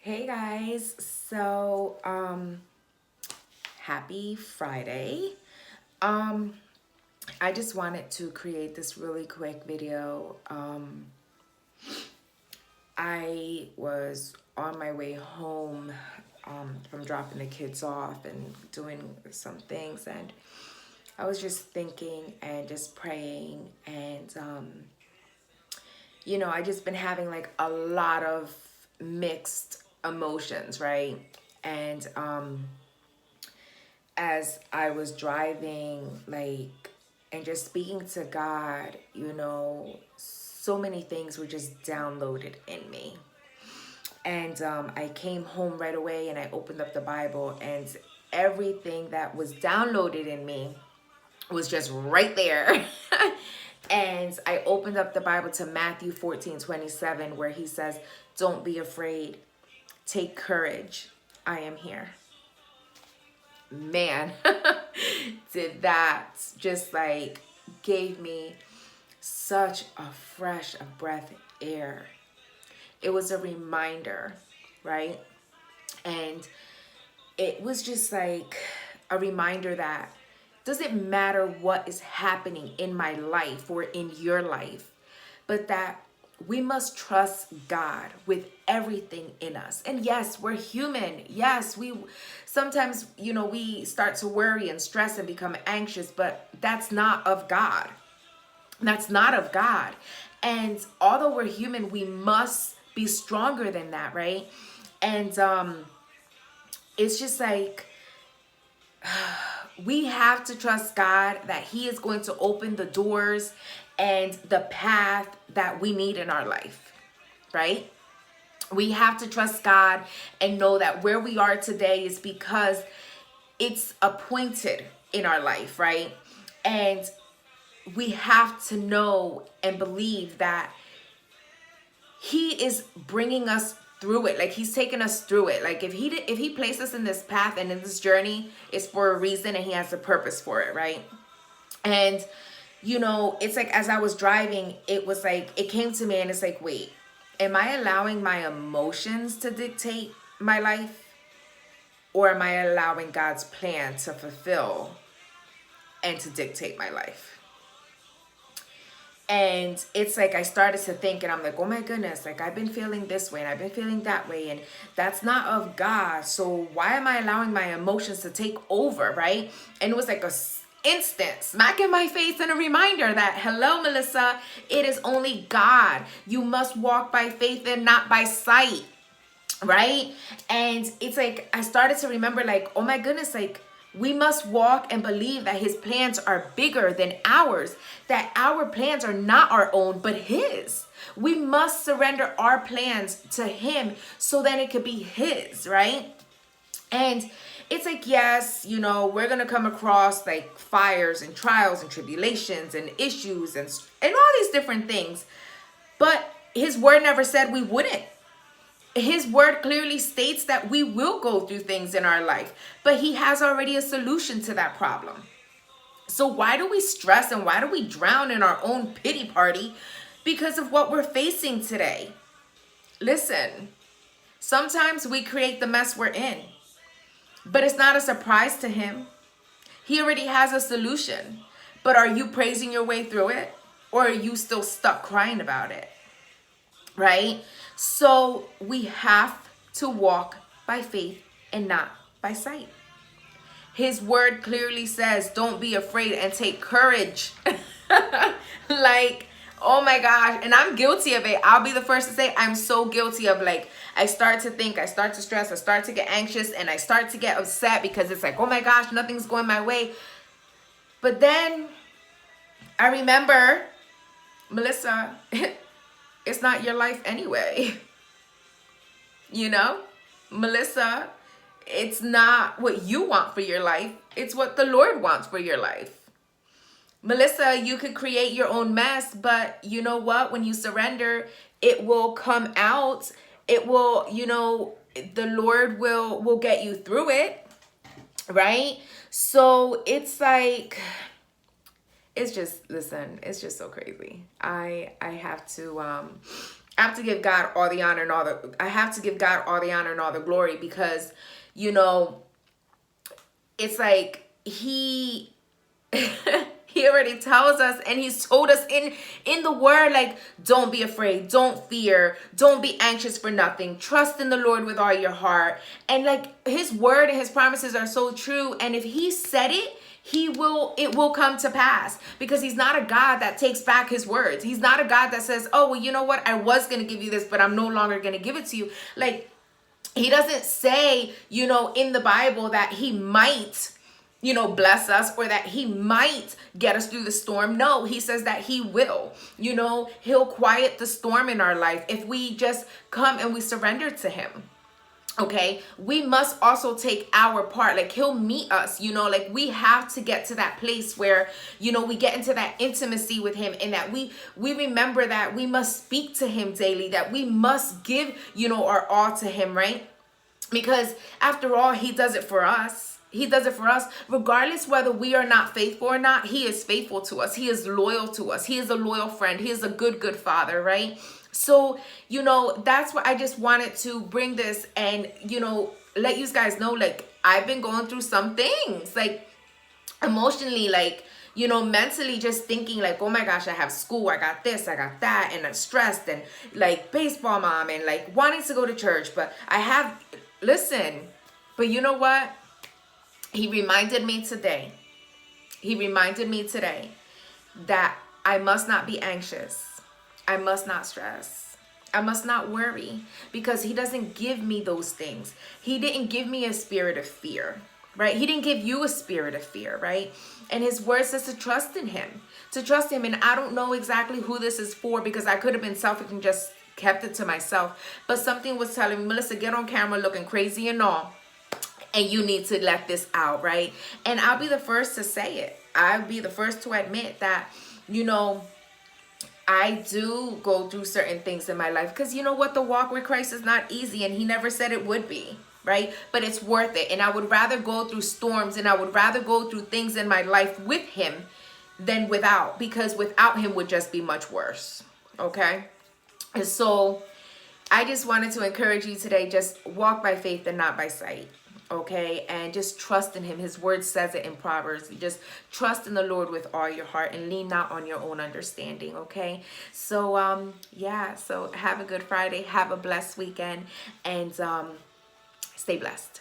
Hey guys, so happy Friday. Um I just wanted to create this really quick video. I was on my way home from dropping the kids off and doing some things, and I was just thinking and just praying, and I just been having like a lot of mixed emotions, right? And as I was driving, like, and just speaking to God, so many things were just downloaded in me. And I came home right away and I opened up the Bible, and everything that was downloaded in me was just right there. And I opened up the Bible to Matthew 14:27, where he says, "Don't be afraid. Take courage. I am here." Man, did that just like gave me such a fresh a breath of air. It was a reminder, right? And it was just like a reminder that doesn't matter what is happening in my life or in your life, but that we must trust God with everything in us. And yes, we're human. Yes, we sometimes, we start to worry and stress and become anxious, but that's not of God. That's not of God. And although we're human, we must be stronger than that, right? And it's just like we have to trust God that He is going to open the doors and the path that we need in our life, right? We have to trust God and know that where we are today is because it's appointed in our life, right? And we have to know and believe that He is bringing us through it. Like, He's taking us through it. Like, if he placed us in this path and in this journey, it's for a reason, and He has a purpose for it, right? And it's like, as I was driving, it was like, it came to me and it's like, wait, am I allowing my emotions to dictate my life, or am I allowing God's plan to fulfill and to dictate my life? And it's like, I started to think, and I'm like, oh my goodness, like, I've been feeling this way and I've been feeling that way, and that's not of God. So why am I allowing my emotions to take over, right? And it was like a instant smack in my face and a reminder that, hello, Melissa, it is only God. You must walk by faith and not by sight, right? And it's like, I started to remember, like, oh my goodness, like, we must walk and believe that His plans are bigger than ours, that our plans are not our own, but His. We must surrender our plans to Him so that it could be His, right? And it's like, yes, we're going to come across like fires and trials and tribulations and issues and all these different things. But His word never said we wouldn't. His word clearly states that we will go through things in our life, but He has already a solution to that problem. So why do we stress and why do we drown in our own pity party because of what we're facing today? Listen, sometimes we create the mess we're in, but it's not a surprise to Him. He already has a solution. But are you praising your way through it, or are you still stuck crying about it? Right? So we have to walk by faith and not by sight. His word clearly says, don't be afraid and take courage. Like, oh my gosh. And I'm guilty of it. I'll be the first to say I'm so guilty of, like, I start to think, I start to stress, I start to get anxious, and I start to get upset because it's like, oh my gosh, nothing's going my way. But then I remember, Melissa, it's not your life anyway. Melissa, it's not what you want for your life. It's what the Lord wants for your life. Melissa, you could create your own mess, but you know what? When you surrender, it will come out. It will, the Lord will get you through it, right? So it's like, it's just, listen, it's just so crazy. I have to I have to give God all the honor and all the, I have to give God all the honor and all the glory, because, you know, it's like he he already tells us, and he's told us in the word, like, don't be afraid, don't fear, don't be anxious for nothing, trust in the Lord with all your heart. And like, his word and his promises are so true, and if he said it, it will come to pass, because he's not a God that takes back his words. He's not a God that says, oh, well, you know what, I was going to give you this, but I'm no longer going to give it to you. Like, he doesn't say, you know, in the Bible that he might, you know, bless us, or that he might get us through the storm. No, he says that he will, you know, he'll quiet the storm in our life if we just come and we surrender to him. Okay, we must also take our part. Like, he'll meet us, you know, like, we have to get to that place where, you know, we get into that intimacy with him, and that we remember that we must speak to him daily, that we must give, you know, our all to him, right? Because after all, he does it for us. He does it for us, regardless whether we are not faithful or not. He is faithful to us. He is loyal to us. He is a loyal friend. He is a good father, right? So, you know, that's why I just wanted to bring this and, you know, let you guys know, like, I've been going through some things, like, emotionally, like, you know, mentally, just thinking like, oh my gosh, I have school, I got this, I got that, and I'm stressed, and like baseball mom, and like wanting to go to church, but I have, listen, but you know what? He reminded me today that I must not be anxious. I must not stress. I must not worry, because he doesn't give me those things. He didn't give me a spirit of fear, right? He didn't give you a spirit of fear, right? And his word says to trust in him, And I don't know exactly who this is for, because I could have been selfish and just kept it to myself. But something was telling me, Melissa, get on camera looking crazy and all, and you need to let this out, right? And I'll be the first to say it. I'll be the first to admit that, you know, I do go through certain things in my life, because you know what? The walk with Christ is not easy, and he never said it would be, right? But it's worth it. And I would rather go through storms, and I would rather go through things in my life with him than without, because without him would just be much worse, okay? And so I just wanted to encourage you today, just walk by faith and not by sight. Okay, and just trust in him. His word says it in Proverbs. You just trust in the Lord with all your heart and lean not on your own understanding. Okay, so yeah, so have a good Friday, have a blessed weekend, and stay blessed.